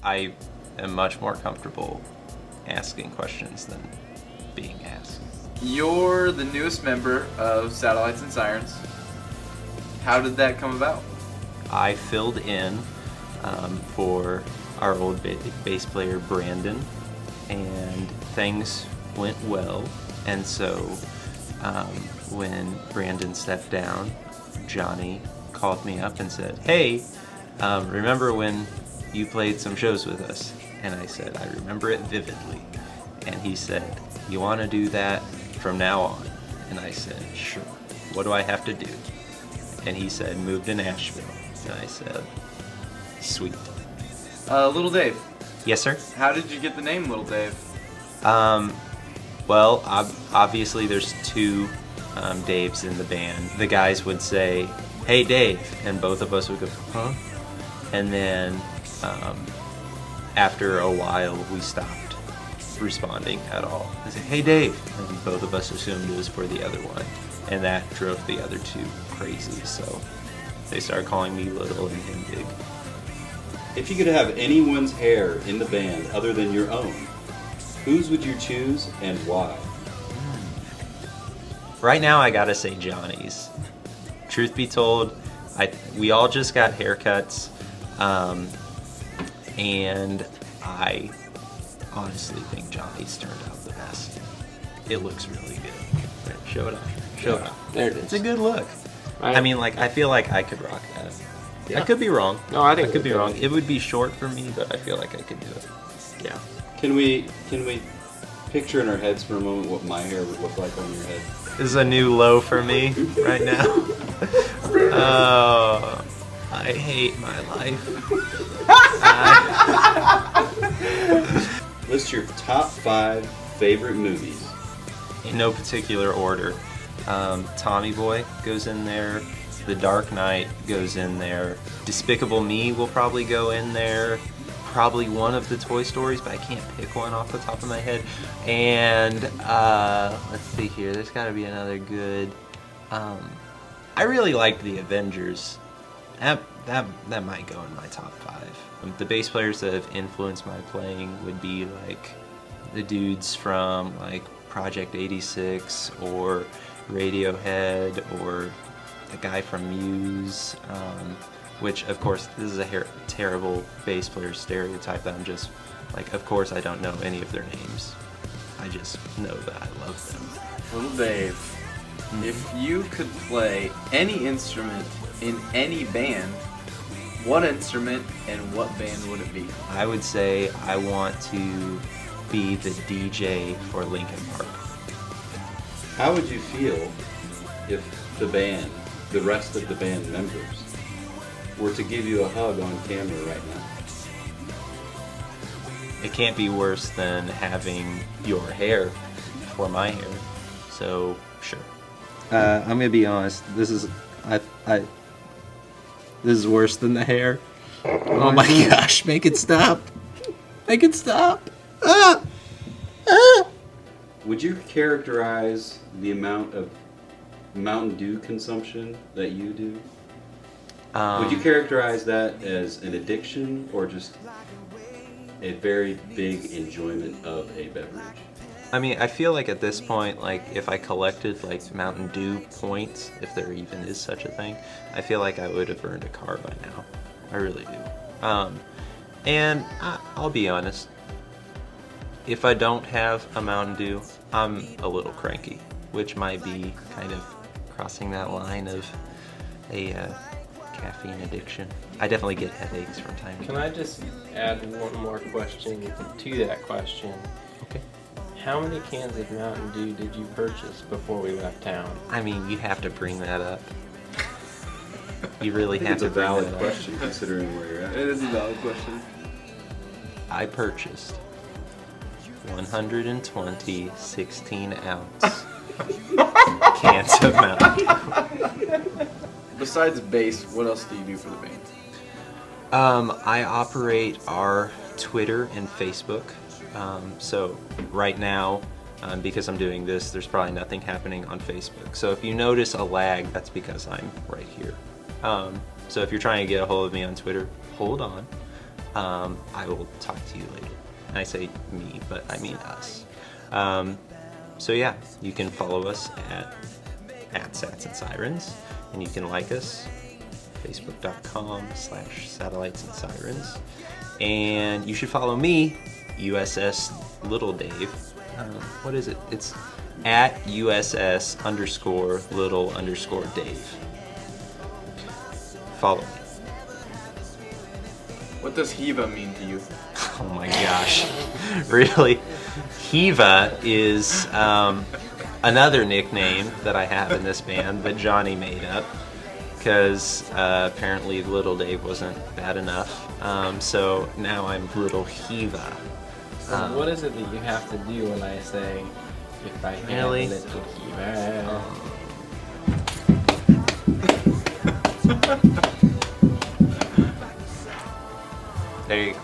I am much more comfortable asking questions than being asked. You're the newest member of Satellites and Sirens. How did that come about? I filled in for our old bass player Brandon, and things went well. And so when Brandon stepped down, Johnny called me up and said, "Hey, remember when you played some shows with us?" And I said, "I remember it vividly." And he said, "You want to do that from now on?" And I said, "Sure. What do I have to do?" And he said, "Move to Nashville." And I said, "Sweet." Little Dave. Yes, sir? How did you get the name Little Dave? Well, obviously there's two Daves in the band. The guys would say, "Hey, Dave," and both of us would go, "Huh?" And then after a while, we stopped responding at all. I said, "Hey, Dave," and both of us assumed it was for the other one, and that drove the other two crazy. So they started calling me Little and him Big. If you could have anyone's hair in the band other than your own, whose would you choose and why? Right now, I gotta say Johnny's. Truth be told, we all just got haircuts, and I honestly think Johnny's turned out the best. It looks really good. Right, show it off. Show it off. There it is. It's a good look. Right. I mean, like, I feel like I could rock that. Yeah. I could be wrong. No, I think I could be it would wrong. be. It would be short for me, but I feel like I could do it. Yeah. Can we picture in our heads for a moment what my hair would look like on your head? This is a new low for me right now. Oh, I hate my life. List your top 5 favorite movies. In no particular order. Tommy Boy goes in there. The Dark Knight goes in there. Despicable Me will probably go in there. Probably one of the Toy Stories, but I can't pick one off the top of my head. And let's see here. There's got to be another good. I really liked the Avengers. That might go in my top 5. The bass players that have influenced my playing would be like the dudes from like Project 86 or Radiohead or the guy from Muse, which of course this is a terrible bass player stereotype that I'm just like, of course I don't know any of their names. I just know that I love them. Little Dave, if you could play any instrument in any band, what instrument and what band would it be? I would say I want to be the DJ for Linkin Park. How would you feel if the rest of the band members, were to give you a hug on camera right now? It can't be worse than having your hair for my hair. So sure. I'm gonna be honest. This is this is worse than the hair. Oh my gosh! Make it stop! Make it stop! Ah! Ah! Would you characterize the amount of Mountain Dew consumption that you do? Would you characterize that as an addiction or just a very big enjoyment of a beverage? I mean, I feel like at this point, like if I collected like Mountain Dew points, if there even is such a thing, I feel like I would have earned a car by now. I really do. And I'll be honest. If I don't have a Mountain Dew, I'm a little cranky, which might be kind of crossing that line of a caffeine addiction. I definitely get headaches from time to time. Can I just add one more question to that question? Okay. How many cans of Mountain Dew did you purchase before we left town? I mean, you have to bring that up. You really have It's to a bring valid that up. question considering where you're at. It is a valid question. I purchased 120 16-ounce cans of Mountain Dew. Besides bass, what else do you do for the band? I operate our Twitter and Facebook. So right now, because I'm doing this, there's probably nothing happening on Facebook. So if you notice a lag, that's because I'm right here. So if you're trying to get a hold of me on Twitter, hold on. I will talk to you later. And I say me, but I mean us. So yeah, you can follow us at Sats and Sirens, and you can like us, facebook.com/Satellites and Sirens. And you should follow me, USS Little Dave. What is it? It's at USS_Little_Dave. Follow me. What does Hiva mean to you? Oh my gosh. Really? Hiva is another nickname that I have in this band that Johnny made up because apparently Little Dave wasn't bad enough. So now I'm Little Hiva. What is it that you have to do when I say, if I had Really? a little Hiva? There you go.